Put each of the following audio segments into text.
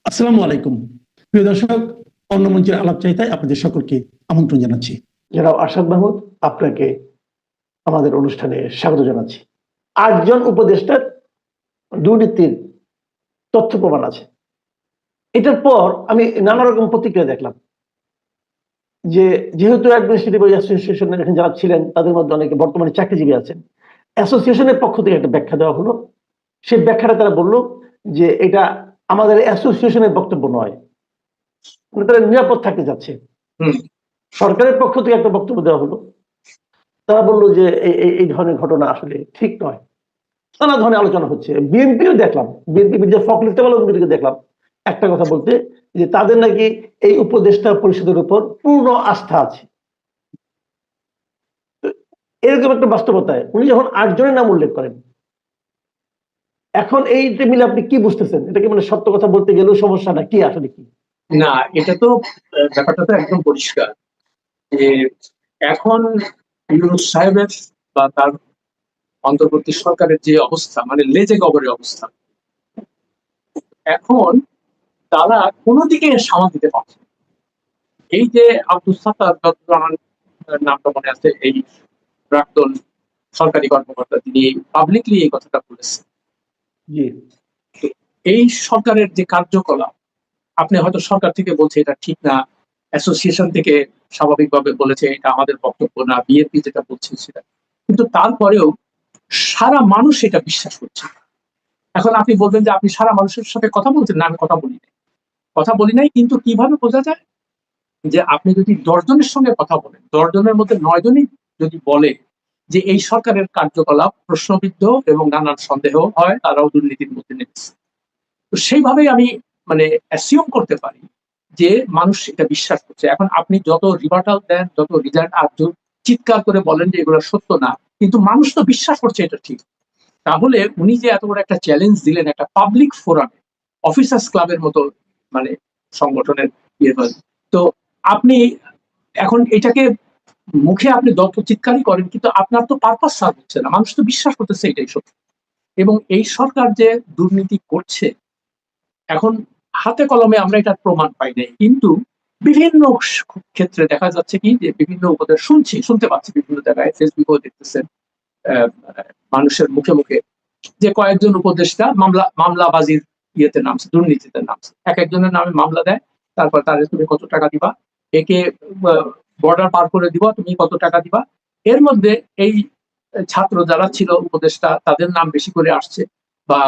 আসসালামু আলাইকুম। প্রিয় দর্শক, অন্য মঞ্চের আলাপচারিতায় আপনাদের সকলকে আমন্ত্রণ জানাচ্ছি। জনাব আরশাদ মাহমুদ, আপনাকে আমাদের অনুষ্ঠানে স্বাগত জানাচ্ছি। ৮ জন উপদেষ্টার দুর্নীতির তথ্য প্রমাণ আছে। এটার পর আমি নানা রকম প্রতিক্রিয়া দেখলাম যে যেহেতু অ্যাডমিনিস্ট্রেটিভ অ্যাসোসিয়েশনের এখানে যারা ছিলেন তাদের মধ্যে অনেকে বর্তমানে চাকরিজীবী আছেন, অ্যাসোসিয়েশনের পক্ষ থেকে একটা ব্যাখ্যা দেওয়া হলো। সেই ব্যাখ্যাটা তারা বলল যে এটা আমাদের অ্যাসোসিয়েশনের বক্তব্য নয়, তারা নিরাপদ থাকতে যাচ্ছে। সরকারের পক্ষ থেকে একটা বক্তব্য দেওয়া হলো, তারা বললো যে এই ধরনের ঘটনা আসলে ঠিক নয়। নানা ধরনের আলোচনা হচ্ছে। বিএনপিও দেখলাম, বিএনপি যে ফখরুল দেখলাম একটা কথা বলতে, যে তাদের নাকি এই উপদেষ্টা পরিষদের উপর পূর্ণ আস্থা আছে। এরকম একটা বাস্তবতায় উনি যখন ৮ জনের নাম উল্লেখ করেন, এখন এইটা মিলে আপনি কি বুঝতেছেন? এটা কি মানে সত্য কথা বলতে গেলেও সমস্যা, না কি আসলে কি? না, এটা তো ব্যাপারটা তো একদম পরিষ্কার যে এখন ইউনূস সাহেবের বা তার অন্তর্বর্তী সরকারের যে অবস্থা, মানে লেজে গবরের অবস্থা, এখন তারা কোনো দিকে সামাল দিতে পারছে না। এই যে আব্দুল সাত্তার, আমার নামটা মনে আছে, এই প্রাক্তন সরকারি কর্মকর্তা, তিনি পাবলিকলি এই কথাটা বলেছেন। এই সরকারের যে কার্যকলাপ, আপনি হয়তো সরকার থেকে বলছে এটা ঠিক না, অ্যাসোসিয়েশন থেকে স্বাভাবিকভাবে বলেছে এটা আমাদের বক্তব্য না, বিএনপি যেটা বলছে সেটা, কিন্তু তারপরেও সারা মানুষ এটা বিশ্বাস করছে। এখন আপনি বলবেন যে আপনি সারা মানুষের সাথে কথা বলছেন। না, আমি কথা বলি নাই, কিন্তু কিভাবে বোঝা যায়? যে আপনি যদি ১০ জনের সঙ্গে কথা বলেন, ১০ জনের মধ্যে ৯ জনই যদি বলে যে এই সরকারের কার্যকলাপ প্রশ্নবিদ্ধ এবং নানান সন্দেহ হয়, তারাও দুর্নীতির মধ্যে নেমেছে, তো সেইভাবেই আমি মানে অ্যাসিউম করতে পারি যে মানুষ এটা বিশ্বাস করছে। এখন আপনি যত রিবার্টাল দেন, যত রিজাল্ট চিৎকার করে বলেন যে এগুলো সত্য না, কিন্তু মানুষ তো বিশ্বাস করছে এটা ঠিক। তাহলে উনি যে এত বড় একটা চ্যালেঞ্জ দিলেন একটা পাবলিক ফোরামে, অফিসার্স ক্লাবের মতো মানে সংগঠনের ইয়ে, তো আপনি এখন এটাকে মুখে আপনি দপ্তর চিৎকারই করেন, কিন্তু আপনার তো পারপাস সার্ভ হচ্ছে না, মানুষ তো বিশ্বাস করতেছে এটাই সত্য। এবং এই সরকার যে দুর্নীতি করছে, এখন হাতে কলমে আমরা এটার প্রমাণ পাই নাই, কিন্তু বিভিন্ন ক্ষেত্রে দেখা যাচ্ছে কি যে বিভিন্ন উপদেশ শুনতে পাচ্ছি, বিভিন্ন জায়গায় ফেসবুকেও দেখতেছেন, মানুষের মুখে মুখে যে কয়েকজন উপদেষ্টা মামলাবাজির ইয়েতে নামছে, দুর্নীতিতে নামছে। একজনের নামে মামলা দেয়, তারপর তাহলে তুমি কত টাকা দিবা, একে বর্ডার পার করে দিবা, তুমি কত টাকা দিবা। এর মধ্যে এই ছাত্র যারা ছিল উপদেষ্টা, তাদের নাম বেশি করে আসছে, বা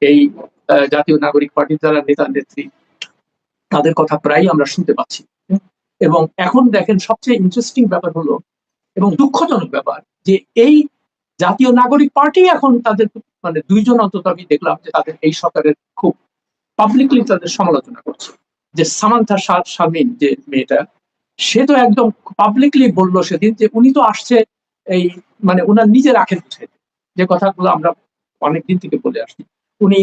এই জাতীয় নাগরিক পার্টির যারা নেতা নেত্রী, তাদের কথা প্রায় আমরা শুনতে পাচ্ছি। এবং এখন দেখেন সবচেয়ে ইন্টারেস্টিং ব্যাপার হলো এবং দুঃখজনক ব্যাপার যে এই জাতীয় নাগরিক পার্টি এখন তাদের মানে ২ জন অন্তত আমি দেখলাম যে তাদের এই সরকারের খুব পাবলিকলি তাদের সমালোচনা করছে। যে সামান্থা শারমিন যে মেয়েটা, সে তো একদম পাবলিকলি বললো সেদিন যে উনি তো আসছে এই মানে ওনার নিজের আখের বুঝাইতে, যে কথাগুলো আমরা অনেকদিন থেকে বলে আসছি। উনি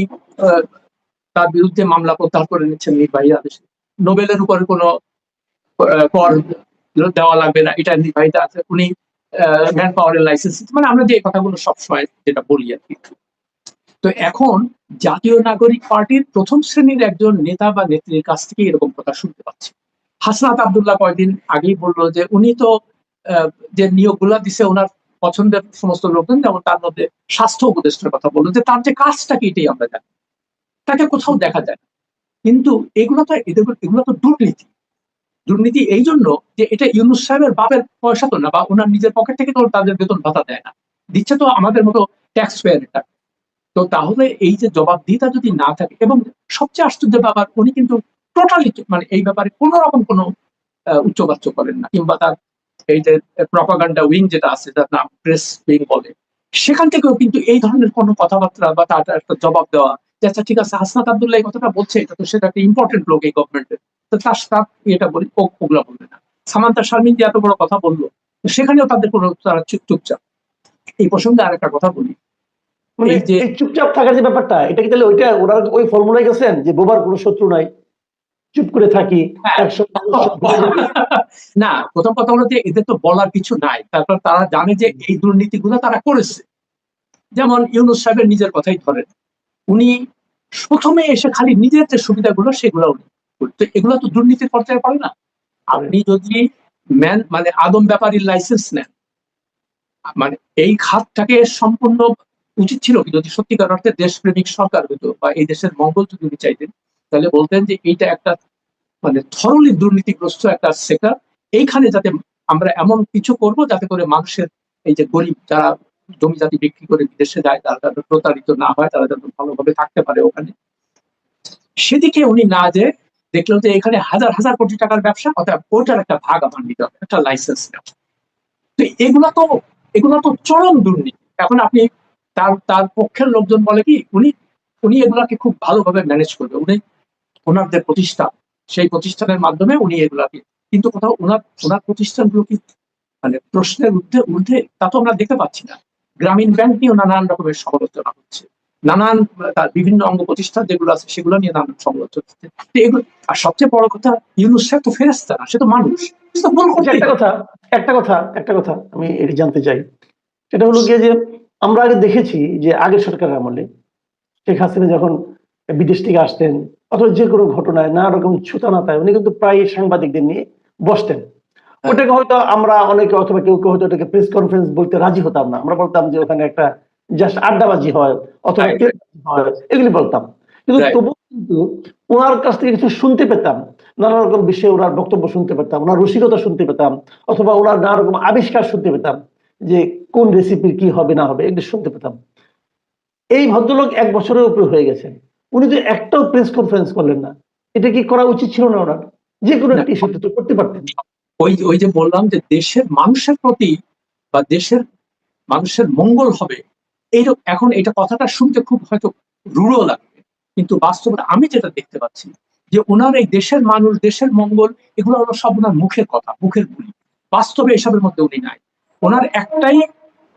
তার বিরুদ্ধে মামলা প্রত্যাহার করে নিচ্ছেন নির্বাহী আদেশে, নোবেলের উপরে কোনো কর দেওয়া লাগবে না, এটা নির্বাহিত আছে। উনি ম্যান পাওয়ারের লাইসেন্স, মানে আমরা যে কথাগুলো সবসময় যেটা বলি আর কি। তো এখন জাতীয় নাগরিক পার্টির প্রথম শ্রেণীর একজন নেতা বা নেত্রীর কাছ থেকে এরকম কথা শুনতে পাচ্ছি। হাসনাত আব্দুল্লাহ কয়েকদিন আগেই বললো যে উনি তো যে নিয়োগগুলা দিছে ওনার পছন্দের সমস্ত লোকজন, যেমন তার মধ্যে স্বাস্থ্য উপদেষ্টার কথা বললো, যে তার যে কাজটা কি এটাই আমরা জানি, তাকে কোথাও দেখা যায় না। কিন্তু এগুলো তো দুর্নীতি এই জন্য যে এটা ইউনূস সাহেবের বাপের পয়সা তো না, বা ওনার নিজের পকেট থেকে তো তাদের বেতন ভাতা দেয় না, দিচ্ছে তো আমাদের মতো ট্যাক্স পেয়ারের টাকা। তো তাহলে এই যে জবাবদিহিতা যদি না থাকে, এবং সবচেয়ে আশ্চর্য ব্যাপার, উনি কিন্তু টোটালি মানে এই ব্যাপারে কোন রকম কোনো উচ্চবাচ্য করেন না, কিংবা তার এই যে প্রপাগান্ডা উইং যেটা আছে, যার নাম প্রেস উইং বলে, সেখান থেকেও কিন্তু এই ধরনের কোনো কথাবার্তা বা তার একটা জবাব দেওয়া যে আচ্ছা ঠিক আছে, হাসনাত আব্দুল্লাহ এই কথাটা বলছে, এটা তো সেটা একটা ইম্পর্টেন্ট লোক এই গভর্নমেন্টের, তো তার স্টাফ এটা বলি, ওগুলা বলবে না। সামান্তা শারমিন যে এত বড় কথা বললো, সেখানেও তাদের কোনো, তারা চুপচাপ। এই প্রসঙ্গে আর একটা কথা বলি, মানে এই চুপচাপ থাকার যে ব্যাপারটা, এটা কি তাহলে ওইটা ওরা ওই ফর্মুলায় গেছেন যে বোবার কোনো শত্রু নাই, চুপ করে থাকি? না, প্রথম কথা হলো যে এদের তো বলার কিছু নাই, তারপর তারা জানে যে এই দুর্নীতিগুলো তারা করেছে। যেমন ইউনূস সাহেবের নিজের কথাই ধরেন, উনি প্রথমে এসে খালি নিজের যে সুবিধাগুলো সেগুলো উনি করতো। এগুলো তো দুর্নীতির পর্যায়ে পড়ে না। আপনি যদি মানে আদম ব্যাপারীর লাইসেন্স নেন, মানে এই খাতটাকে সম্পূর্ণ উচিত ছিল কি, যদি সত্যিকার অর্থে দেশপ্রেমিক সরকার হতো বা এই দেশের মঙ্গল যদি উনি চাইতেন, তাহলে বলতেন যে এইটা একটা মানে থরলি দুর্নীতিগ্রস্ত একটা সেক্টর, এইখানে যাতে আমরা এমন কিছু করব যাতে করে মানুষের এই যে গরিব যারা জমি জাতি বিক্রি করে বিদেশে যায় তারা যাতে প্রতারিত না হয়, তারা যাতে ভালোভাবে থাকতে পারে ওখানে। সেদিকে উনি না যে দেখলো যে এখানে হাজার হাজার কোটি টাকার ব্যবসা, অর্থাৎ ওটার একটা ভাগ আমার নিতে হবে, একটা লাইসেন্স নেওয়া। তো এগুলো তো চরম দুর্নীতি। এখন আপনি তার তার পক্ষের লোকজন বলে কি উনি উনি এগুলাকে খুব ভালোভাবে ম্যানেজ করবে, উনি ওনার যে প্রতিষ্ঠান সেই প্রতিষ্ঠানের মাধ্যমে উনি এগুলাকে, কিন্তু কোথাও ওনার ওনার প্রতিষ্ঠানগুলো কি মানে প্রশ্নের ঊর্ধ্বে ঊর্ধ্বে তা তো আমরা দেখতে পাচ্ছি না। গ্রামীণ ব্যাংক নিয়েও নানান রকমের সমালোচনা হচ্ছে, নানান তার বিভিন্ন অঙ্গ প্রতিষ্ঠান যেগুলো আছে সেগুলো নিয়ে নানান সমালোচনা হচ্ছে। তো এগুলো, আর সবচেয়ে বড় কথা, ইউনূস সাহেব তো ফেরেশতা না, সে তো মানুষ, সে তো ভুল আচ্ছা, করতেই পারে। একটা কথা আমি এটি জানতে চাই। সেটা হলো গিয়ে যে আমরা আগে দেখেছি যে আগের সরকারের আমলে শেখ হাসিনা যখন বিদেশ থেকে আসতেন অথবা যে কোনো ঘটনায় নানা রকম ছুতানাতায় উনি কিন্তু প্রায় সাংবাদিকদের নিয়ে বসতেন। হ্যাঁ, ওটাকে হয়তো আমরা অনেকে অথবা কেউ কেউ হয়তো ওটাকে প্রেস কনফারেন্স বলতে রাজি হতাম না, আমরা বলতাম যে ওখানে একটা জাস্ট আড্ডাবাজি হয় অথবা right, তেলবাজি হয়, এগুলি বলতাম। কিন্তু right, তবু কিন্তু ওনার কাছ থেকে কিছু শুনতে পেতাম, নানা রকম বিষয়ে ওনার বক্তব্য শুনতে পেতাম, ওনার রসিকতা শুনতে পেতাম, অথবা ওনার নানা রকম আবিষ্কার শুনতে পেতাম, যে কোন রেসিপির কি হবে না হবে এগুলো শুনতে পেতাম। এই ভদ্রলোক ১ বছরের উপরে হয়ে গেছেন, উনি তো একটাও প্রেস কনফারেন্স করলেন না। এটা কি করা উচিত ছিল না ওনার? যে কোনো না, একটা ইস্যুতে তো করতে পারতেন। ওই ওই যে বললাম যে দেশের মানুষের প্রতি বা দেশের মানুষের মঙ্গল হবে, এইরকম এখন এটা কথাটা শুনতে খুব হয়তো রূঢ় লাগবে, কিন্তু বাস্তবে আমি যেটা দেখতে পাচ্ছি যে ওনার এই দেশের মানুষ, দেশের মঙ্গল, এগুলো হলো সব ওনার মুখের কথা, মুখের বুলি। বাস্তবে এসবের মধ্যে উনি নাই। ওনার একটাই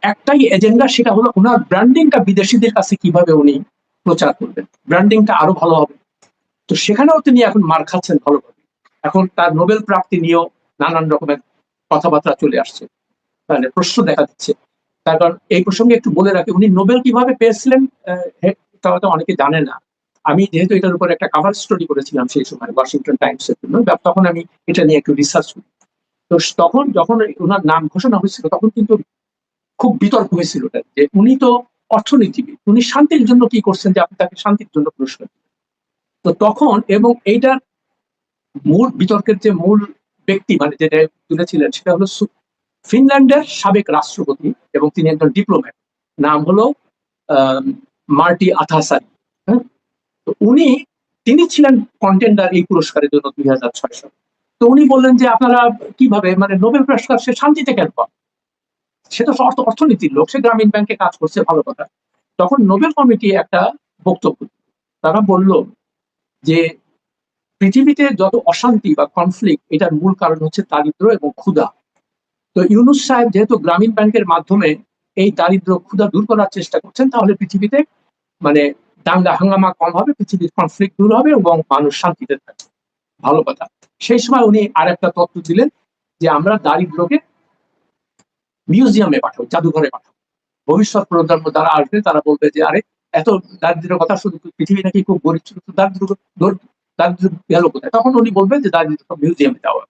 একটাই এজেন্ডা, সেটা হলো ওনার ব্র্যান্ডিংটা বিদেশিদের কাছে কিভাবে উনি প্রচার করবেন, ব্র্যান্ডিংটা আরো ভালো হবে। তো সেখানেও তিনি এখন মার খাচ্ছেন ভালোভাবে। এখন তার নোবেল প্রাপ্তি নিয়েও নানান রকমের কথাবার্তা চলে আসছে, মানে প্রশ্ন দেখা দিচ্ছে। তার কারণ এই প্রসঙ্গে একটু বলে রাখি, উনি নোবেল কিভাবে পেয়েছিলেন এটা হয়তো অনেকে জানে না। আমি যেহেতু এটার উপর একটা কভার স্টোরি করেছিলাম সেই সময় ওয়াশিংটন টাইমস এর জন্য, তখন আমি এটা নিয়ে একটু রিসার্চ করি। তো তখন যখন ওনার নাম ঘোষণা হয়েছিল তখন কিন্তু খুব বিতর্ক হয়েছিল যে উনি তো অর্থনীতিবিদ, উনি শান্তির জন্য কি করছেন যে আপনি তাকে শান্তির জন্য পুরস্কার দিবেন। তো তখন এবং এইটার মূল বিতর্কের যে মূল ব্যক্তি মানে যেটা তুলেছিলেন সেটা হলো ফিনল্যান্ডের সাবেক রাষ্ট্রপতি এবং তিনি একজন ডিপ্লোম্যাট, নাম হলো মার্টি আথাসারি। হ্যাঁ, তো তিনি ছিলেন কন্টেন্ডার এই পুরস্কারের জন্য 2006 সালে। তো উনি বললেন যে আপনারা কিভাবে মানে নোবেল পুরস্কার সে শান্তিতে কেন পান, সে তো অর্থনীতির লোক, সে গ্রামীণ ব্যাংকে কাজ করছে, ভালো কথা। তখন নোবেল কমিটি একটা বক্তব্য, তারা বলল যে পৃথিবীতে যত অশান্তি বা কনফ্লিক্ট এটার মূল কারণ হচ্ছে দারিদ্র এবং ক্ষুধা। তো ইউনূস সাহেব যেহেতু গ্রামীণ ব্যাংকের মাধ্যমে এই দারিদ্র ক্ষুধা দূর করার চেষ্টা করছেন, তাহলে পৃথিবীতে মানে দাঙ্গা হাঙ্গামা কম হবে, পৃথিবীর কনফ্লিক্ট দূর হবে এবং মানুষ শান্তিতে থাকবে, ভালো কথা। সেই সময় উনি আরেকটা তথ্য দিলেন যে আমরা দারিদ্রকে মিউজিয়ামে পাঠাবো, জাদুঘরে পাঠাবো। ভবিষ্যৎ প্রজন্ম যারা আসবে তারা বলবে যে আরে এত দারিদ্রের কথা, শুধু পৃথিবী নাকি খুব গরিব ছিল, দারিদ্র দারিদ্র গেল কোথায়? তখন উনি বলবেন যে দারিদ্র মিউজিয়ামে যাওয়া।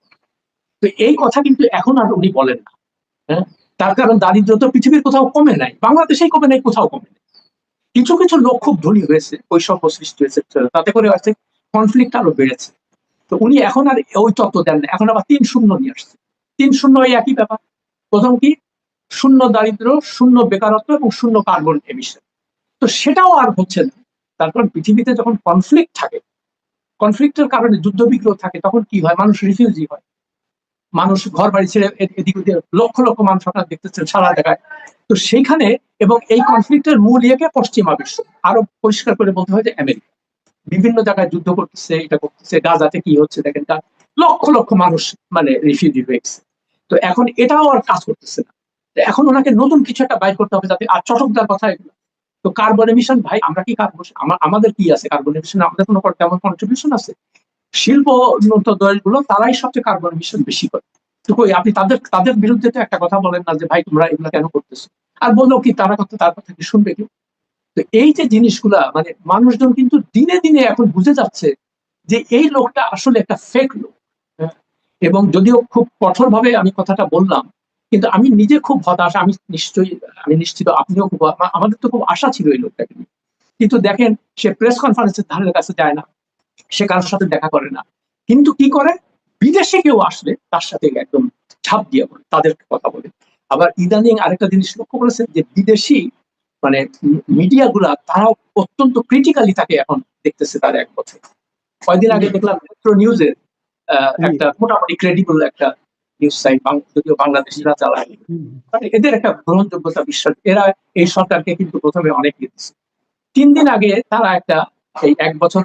তো এই কথা কিন্তু এখন আর উনি বলেন না। হ্যাঁ, তার কারণ দারিদ্র তো পৃথিবীর কোথাও কমে নাই, বাংলাদেশেই কমে নাই, কোথাও কমে নাই। কিছু কিছু লোক খুব ধনী হয়েছে, বৈষম্য সৃষ্টি হয়েছে, তাতে করে আছে কনফ্লিক্ট আরো বেড়েছে। তো উনি এখন আর ওই তত্ত্ব দেন না, এখন আবার ৩-০ নিয়ে আসছে। ৩-০ এই একই ব্যাপার। প্রথম কি, শূন্য দারিদ্র, শূন্য বেকারত্ব এবং শূন্য কার্বন এমিশন। তো সেটাও আর হচ্ছে না। তারপর পৃথিবীতে যখন কনফ্লিক্ট থাকে, কনফ্লিক্টের কারণে যুদ্ধ বিগ্রহ থাকে, তখন কি হয়, মানুষ রিফিউজি হয়, মানুষ ঘর বাড়ি ছেড়ে এদিক ওদিকে, লক্ষ লক্ষ মানুষ আপনারা দেখতেছেন সারা জায়গায়। তো সেইখানে এবং এই কনফ্লিক্টের মূল ইয়েকে পশ্চিমা বিশ্ব, আরো পরিষ্কার করে বলতে হয় যে আমেরিকা বিভিন্ন জায়গায় যুদ্ধ করতেছে, এটা করতেছে, গাজাতে কি হচ্ছে দেখেন, লক্ষ লক্ষ মানুষ মানে রিফিউজি হয়ে গেছে। তো এখন এটাও আর কাজ করতেছে না। এখন ওনাকে নতুন কিছু একটা বাইর করতে হবে যাতে, আর চটকদার কথা এগুলো। তো কার্বন এমিশন, ভাই আমরা কি কার্বন, আমাদের কি আছে কার্বন এমিশন, আমাদের কোনো তেমন কন্ট্রিবিউশন আছে? শিল্প উন্নত দেশগুলো তারাই সবচেয়ে কার্বন এমিশন বেশি করে। তো কই আপনি তাদের তাদের বিরুদ্ধে তো একটা কথা বলেন না যে ভাই তোমরা এগুলো কেন করতেছো? আর বললো কি তারা কথা, তার কথা কি শুনবে কি? তো এই যে জিনিসগুলা মানে মানুষজন কিন্তু দিনে দিনে এখন বুঝে যাচ্ছে যে এই লোকটা আসলে একটা ফেক লোক। হ্যাঁ? এবং যদিও খুব কঠোরভাবে আমি কথাটা বললাম, কিন্তু আমি নিজে খুব হতাশ। আমি নিশ্চিত আপনিও খুব, আমাদের তো খুব আশা ছিল এই লোকটাকে নিয়ে। কিন্তু দেখেন, সে প্রেস কনফারেন্সের ধারের কাছে যায় না, সে কারোর সাথে দেখা করে না, কিন্তু কি করে, বিদেশে কেউ আসলে তার সাথে একদম ঝাঁপ দিয়ে বলে, তাদের কথা বলে। আবার ইদানিং আরেকটা জিনিস লক্ষ্য করেছেন যে বিদেশি মানে মিডিয়া গুলা তারাও অত্যন্ত ক্রিটিক্যালি তাকে এখন দেখতেছে তার এক বছর। কয়েকদিন আগে দেখলাম মেট্রো নিউজের একটা মোটামুটি ক্রেডিবল একটা নিউজ সাইট, যদিও বাংলাদেশিরা চালায়, মানে এদের একটা গ্রহণযোগ্যতা বিশ্বাস, এরা এই সরকারকে কিন্তু প্রথমে অনেক দিচ্ছে। 3 দিন আগে তারা একটা এই 1 বছর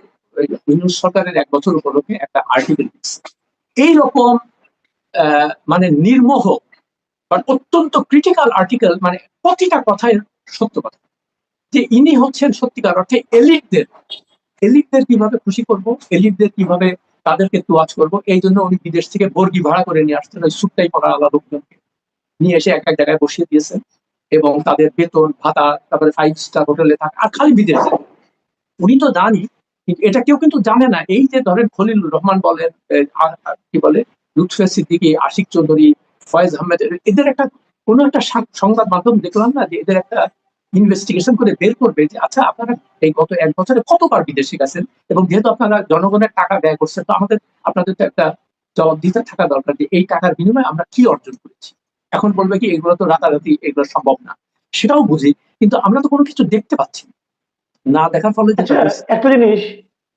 ইউনূস সরকারের 1 বছর উপলক্ষে একটা আর্টিকেল দিচ্ছে। এইরকম মানে নির্মোহ অত্যন্ত ক্রিটিক্যাল আর্টিকেল, মানে প্রতিটা কথায় সত্য কথা, যে ইনি হচ্ছেন সত্যিকার অর্থে এলিটদের কিভাবে খুশি করব, এলিটদের কিভাবে তাদেরকে তোয়াজ করব, এই জন্য উনি বিদেশ থেকে বর্গি ভাড়া করে নিয়ে আসছেন, ওই সুটটাই পরা আলাদা লোকজনকে নিয়ে এসে এক এক জায়গায় বসিয়ে দিয়েছেন, এবং তাদের বেতন ভাতা, তারপরে 5 স্টার হোটেলে থাকা, আর খালি বিদেশ যায়। উনি তো জানি, কিন্তু এটা কেউ কিন্তু জানে না। এই যে ধরেন খলিলুর রহমান বলেন, কি বলে, লুৎফে সিদ্দিকী, আশিক চৌধুরী, ফয়েজ আহমেদ, এদের একটা কোনো একটা সংবাদ মাধ্যম দেখলাম না যে এদের একটা ইনভেস্টিগেশন করে বের করবে যে আচ্ছা আপনারা এই গত 1 বছরে কতবার বিদেশে গেছেন, এবং যেহেতু আপনারা জনগণের টাকা ব্যয় করছেন, তো আপনাদের তো একটা জবাব দিতে থাকা দরকার যে এই টাকার বিনিময়ে আমরা কি অর্জন করেছি। এখন বলবে কি এগুলো তো রাতারাতি, এগুলো সম্ভব না, সেটাও বুঝি, কিন্তু আমরা তো কোনো কিছু দেখতে পাচ্ছি না, দেখার ফলে আচ্ছা, একটা জিনিস,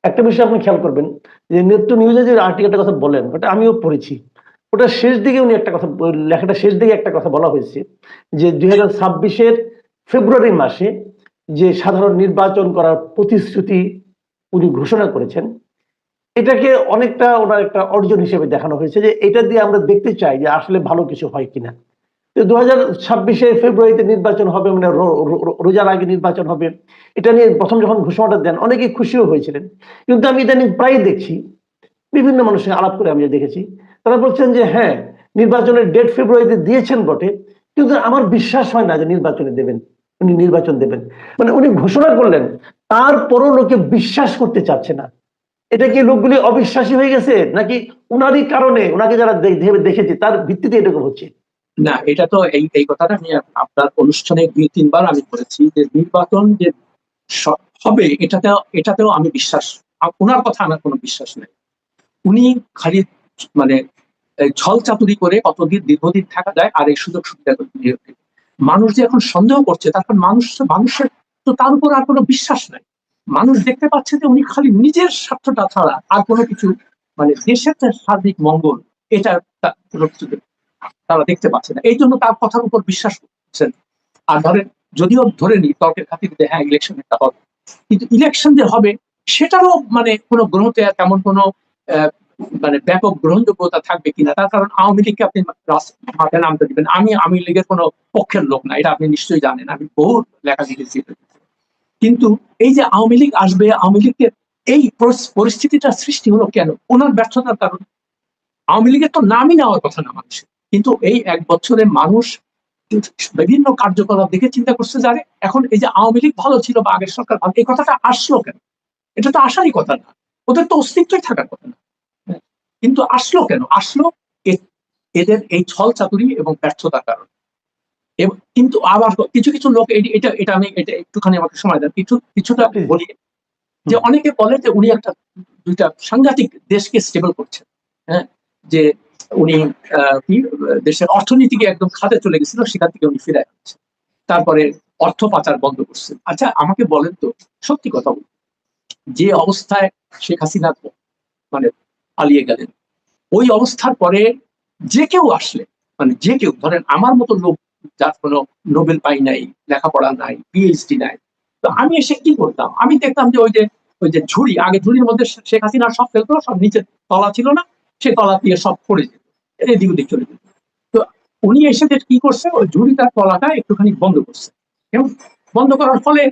একটা বিষয় আপনি খেয়াল করবেন যে নেত্র নিউজে যে আর্টিকেলটার কথা বলেন ওটা আমিও পড়েছি। ওটা শেষ দিকে উনি একটা কথা, লেখাটা শেষ দিকে একটা কথা বলা হয়েছে যে 2026-এর ফেব্রুয়ারি মাসে যে সাধারণ নির্বাচন করার প্রতিশ্রুতি উনি ঘোষণা করেছেন, এটাকে অনেকটা ওনার একটা অর্জন হিসেবে দেখানো হয়েছে যে এটা দিয়ে আমরা দেখতে চাই যে আসলে ভালো কিছু হয় কিনা। 2026-এ ফেব্রুয়ারিতে নির্বাচন হবে, মানে রোজার আগে নির্বাচন হবে, এটা নিয়ে প্রথম যখন ঘোষণাটা দেন অনেকেই খুশিও হয়েছিলেন। কিন্তু আমি ইদানিং প্রায় দেখছি, বিভিন্ন মানুষের আলাপ করে আমি দেখেছি, তারা বলছেন যে হ্যাঁ, নির্বাচনের ডেট ফেব্রুয়ারিতে দিয়েছেন বটে, কিন্তু আমার বিশ্বাস হয় না যে নির্বাচনে দেবেন, উনি নির্বাচন দেবেন। মানে উনি ঘোষণা করলেন, তারপরও লোকে বিশ্বাস করতে চাচ্ছে না। এটা কি লোকগুলি অবিশ্বাসী হয়ে গেছে, নাকি উনারই কারণে, ওনাকে যারা দেখেছে তার ভিত্তিতে এরকম হচ্ছে? না, এটা তো এই কথাটা আমি আপনার অনুষ্ঠানে 2-3 বার আমি বলেছি যে নির্বাচন যে হবে এটাতেও আমি বিশ্বাস, ওনার কথা আমার কোনো বিশ্বাস নেই। উনি খালি মানে ছল চাতুরি করে কতদিন দীর্ঘদিন থাকা যায় আর এই সুযোগ সুবিধা মানুষ যে এখন সন্দেহ করছে, তারপর মানুষের তো তার উপর আর কোনো বিশ্বাস নাই। মানুষ দেখতে পাচ্ছে যে উনি খালি নিজের স্বার্থটা ছাড়া আর কোনো কিছু, মানে দেশের যে সার্বিক মঙ্গল, এটা কোনো কিছু তারা দেখতে পাচ্ছে না, এই জন্য তার কথার উপর বিশ্বাস করছেন। আর ধরেন, যদিও ধরে নি তর্কের খাতিরে হ্যাঁ ইলেকশন একটা হবে, কিন্তু ইলেকশন যে হবে সেটারও মানে কোনো গ্রহতে তেমন কোনো মানে ব্যাপক গ্রহণযোগ্যতা থাকবে কিনা, তার কারণ আওয়ামী লীগকে আপনি মাঠে নামতে দিবেন। আমি আওয়ামী লীগের কোনো পক্ষের লোক না, এটা আপনি নিশ্চয়ই জানেন, আমি বহু লেখা লিখেছি। কিন্তু এই যে আওয়ামী লীগ আসবে, আওয়ামী লীগকে এই পরিস্থিতিটা সৃষ্টি হলো কেন? ওনার ব্যর্থতার কারণ। আওয়ামী লীগের তো নামই নেওয়ার কথা না মানুষের, কিন্তু এই 1 বছরে মানুষ বিভিন্ন কার্যকলাপ দেখে চিন্তা করছে যে আরে এখন এই যে আওয়ামী লীগ ভালো ছিল বা আগের সরকার ভালো, এই কথাটা আসলো কেন? এটা তো আসারই কথা না, ওদের তো অস্তিত্বই থাকার কথা না, কিন্তু আসলো কেন? আসলো এদের এই ছল চাতুরি এবং ব্যর্থতার কারণে। কিন্তু আবার কিছু কিছু লোক, এটা আমি এটা একটুখানি আমাকে সময় দেন, কিছুটা বলি, যে অনেকে বলে যে উনি একটা দুইটা সাংঘাতিক দেশকে স্টেবল করছেন, হ্যাঁ, যে উনি দেশের অর্থনীতিকে একদম খাদে চলে গেছিল, সেখান থেকে উনি ফিরে আসছেন, তারপরে অর্থ পাচার বন্ধ করছেন। আচ্ছা আমাকে বলেন তো, সত্যি কথা বলুন, যে অবস্থায় শেখ হাসিনা মানে পালিয়ে গেলেন, ওই অবস্থার পরে যে কেউ আসলে, মানে যে কেউ, ধরেন আমার মতো লোক যার কোনো নোবেল পাই নাই, লেখাপড়া নাই, পিএইচডি নাই, তো আমি এসে কি করতাম? আমি দেখতাম যে ওই যে ঝুড়ি, আগে ঝুড়ির মধ্যে শেখ হাসিনা সব ফেলতো, সব নিচে তলা ছিল না, সে তলা দিয়ে সব পড়ে যেত, এদিক ওদিক চলে যেত। তো উনি এসে কি করছে, ওই ঝুড়িটার তলাটা একটুখানি বন্ধ করছে, এবং বন্ধ করার ফলে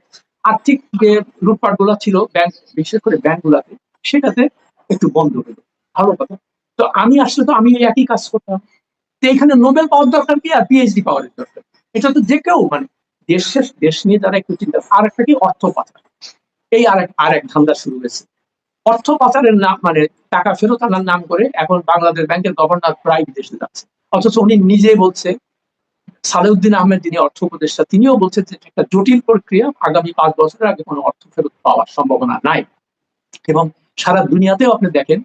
আর্থিক যে লুটপাট গুলা ছিল ব্যাংক, বিশেষ করে ব্যাংক গুলাতে, সেটাতে একটু বন্ধ হলো, ভালো কথা। তো আমি আসলে তো আমি একই কাজ করতাম, তো এখানে নোবেল পাওয়ার দরকার কি আর পিএইচডি পাওয়ার দরকার? এটা তো যে কেউ, মানে দেশ নিয়ে যারা একটু চিন্তা, আর একটা কি অর্থ পাচার, এই আরেক ধান্দা শুরু হয়েছে। অর্থ পাচারের নাম মানে টাকা ফেরত আনার নাম করে এখন বাংলাদেশ ব্যাংকের গভর্নর প্রায় বিদেশে যাচ্ছে, অথচ উনি নিজে বলছে, সালেউদ্দিন আহমেদ যিনি অর্থ উপদেষ্টা তিনিও বলছেন যে একটা জটিল প্রক্রিয়া, আগামী 5 বছরের আগে কোনো অর্থ ফেরত পাওয়ার সম্ভাবনা নাই। এবং সারা দুনিয়াতেও আপনি দেখেন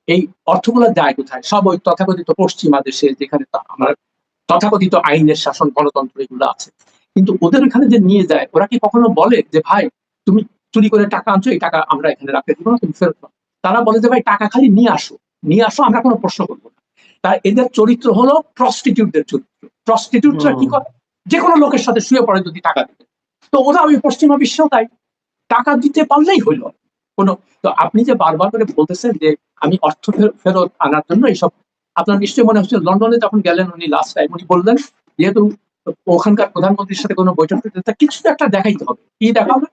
এই অর্থগুলো যায় কোথায়, সব ওই তথাকথিত পশ্চিমা দেশে, যেখানে আমরা তথাকথিত আইনের শাসন, গণতন্ত্র এগুলো আছে। কিন্তু ওদের ওখানে যে নিয়ে যায়, ওরা কি কখনো বলে যে ভাই তুমি চুরি করে টাকা আনছো, এই টাকা আমরা এখানে রাখতে দিব না, তুমি ফেরত দাও? তারা বলে যে ভাই টাকা খালি নিয়ে আসো, আমরা কোনো প্রশ্ন করবো না। তার এদের চরিত্র হলো প্রস্টিটিউটদের চরিত্র। প্রস্টিটিউটরা কি করে, যে কোনো লোকের সাথে শুয়ে পড়ে যদি টাকা দিতে, তো ওরা ওই পশ্চিমা বিশ্ব তাই টাকা দিতে পারলেই হইলো কোনো। তো আপনি যে বারবার করে বলতেছেন যে আমি অর্থ ফেরত আনার জন্য এইসব, আপনার নিশ্চয়ই মনে হচ্ছে লন্ডনে যখন গেলেন উনি লাস্ট টাইম, উনি বললেন যেহেতু ওখানকার প্রধানমন্ত্রীর সাথে কোনো বৈঠক কিছু একটা দেখাইতে হবে। কি দেখাবে?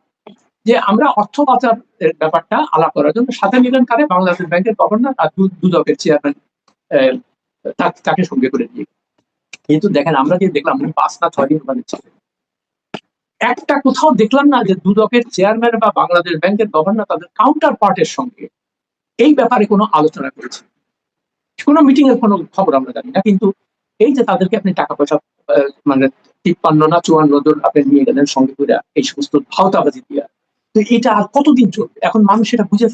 যে আমরা অর্থ পাচার ব্যাপারটা আলাপ করার জন্য সাথে নিলেন কারে, বাংলাদেশ ব্যাংকের গভর্নর আর দুদকের চেয়ারম্যান, তাকে সঙ্গে করে নিয়ে। কিন্তু দেখেন আমরা যে দেখলাম উনি 5 না 6 দিন ওখানে ছিলেন, একটা কোথাও দেখলাম না যে দুদকের চেয়ারম্যান বা বাংলাদেশ ব্যাংকের গভর্নর তাদের কাউন্টার পার্টের সঙ্গে এই ব্যাপারে কোনো আলোচনা করেছে। কোনো মিটিং এর কোনো খবর আমরা জানি না। কিন্তু এই যে তাদেরকে আপনি টাকা পয়সা মানে 53 না 54 জন আপনি নিয়ে গেলেন সঙ্গে করে, এই সমস্ত ভাওতাবাজি দিয়া, তো এটা আর কতদিন চলবে? এখন মানুষ এটা বুঝে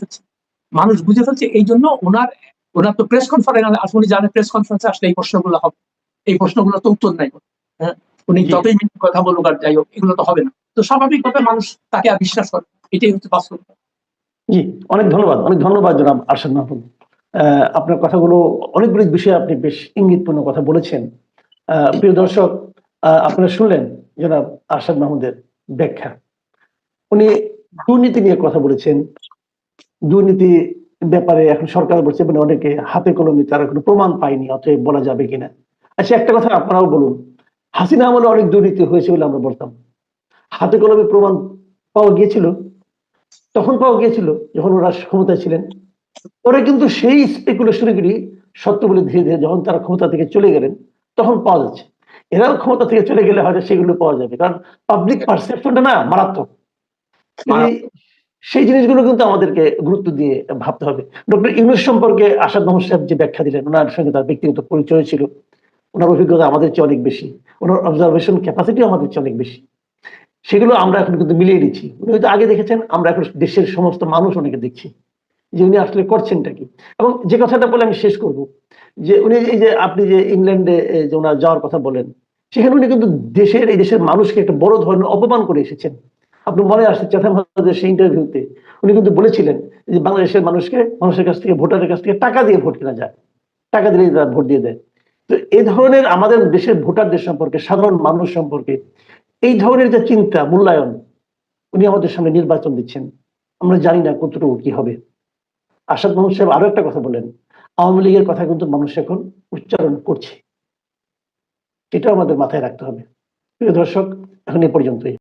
ফেলছে, এই জন্য ওনার তো প্রেস কনফারেন্স উনি জানেন, প্রেস কনফারেন্সে আসলে এই প্রশ্নগুলো হবে, এই প্রশ্নগুলো তো উত্তর নাই। হ্যাঁ, উনি যতই কথা বলুক আর যাই হোক, এগুলো তো হবে না। তো স্বাভাবিকভাবে মানুষ তাকে আর বিশ্বাস করে, এটাই হচ্ছে বাস্তব। জি, অনেক ধন্যবাদ জনাব আরশাদ মাহমুদ। আপনার কথাগুলো, অনেকগুলো বিষয়ে আপনি বেশ ইঙ্গিতপূর্ণ কথা বলেছেন। প্রিয় দর্শক, আপনারা শুনলেন জনাব আরশাদ মাহমুদের ব্যাখ্যা। উনি দুর্নীতি নিয়ে কথা বলেছেন। দুর্নীতি ব্যাপারে এখন সরকার বলছে মানে অনেকে হাতে কলমে তারা কোনো প্রমাণ পায়নি, অতএব বলা যাবে কিনা। আচ্ছা, একটা কথা আপনারাও বলুন, হাসিনা আমলে অনেক দুর্নীতি হয়েছে বলে আমরা বলতাম, হাতে কলমে প্রমাণ পাওয়া গিয়েছিল? তখন পাওয়া গিয়েছিল যখন ওরা ক্ষমতায় ছিলেন। পরে কিন্তু সেই স্পেকুলেশনগুলি সত্য বলে ধীরে ধীরে যখন তারা ক্ষমতা থেকে চলে গেলেন তখন পাওয়া যাচ্ছে। এরাও ক্ষমতা থেকে চলে গেলে হয়তো সেগুলো পাওয়া যাবে, কারণ পাবলিক পারসেপশনটা না মারাত্মক। সেই জিনিসগুলো কিন্তু আমাদেরকে গুরুত্ব দিয়ে ভাবতে হবে। ডক্টর ইউনূস সম্পর্কে আসাদ মাহমুদ সাহেব যে ব্যাখ্যা দিলেন, ওনার সঙ্গে তার ব্যক্তিগত পরিচয় ছিল, ওনার অভিজ্ঞতা আমাদের চেয়ে অনেক বেশি, ওনার অবজারভেশন ক্যাপাসিটি আমাদের চেয়ে অনেক বেশি, সেগুলো আমরা এখন কিন্তু মিলিয়ে দিচ্ছি। উনি হয়তো আগে দেখেছেন, আমরা এখন দেশের সমস্ত মানুষ অনেকে দেখছি যে উনি আসলে করছেনটা কি। এবং যে কথাটা বলে আমি শেষ করব, যে উনি এই যে আপনি যে ইংল্যান্ডে যে ওনার যাওয়ার কথা বলেন, সেখানে উনি কিন্তু এই দেশের মানুষকে একটা বড় ধরনের অপমান করে এসেছেন। আপনি মনে আসছে চেতন হজের সেই ইন্টারভিউতে উনি কিন্তু বলেছিলেন যে বাংলাদেশের মানুষের কাছ থেকে, ভোটারের কাছ থেকে টাকা দিয়ে ভোট কেনা যায়, টাকা দিলেই তারা ভোট দিয়ে দেয়। তো এই ধরনের আমাদের দেশের ভোটারদের সম্পর্কে, সাধারণ মানুষ সম্পর্কে এই ধরনের যে চিন্তা, মূল্যায়ন, উনি আমাদের সামনে নির্বাচন দিচ্ছেন, আমরা জানি না কতটুকু কি হবে। আসাদ মাহমুদ সাহেব আরো একটা কথা বলেন, আওয়ামী লীগের কথা কিন্তু মানুষ এখন উচ্চারণ করছে, এটাও আমাদের মাথায় রাখতে হবে। প্রিয় দর্শক, এখন এ পর্যন্তই।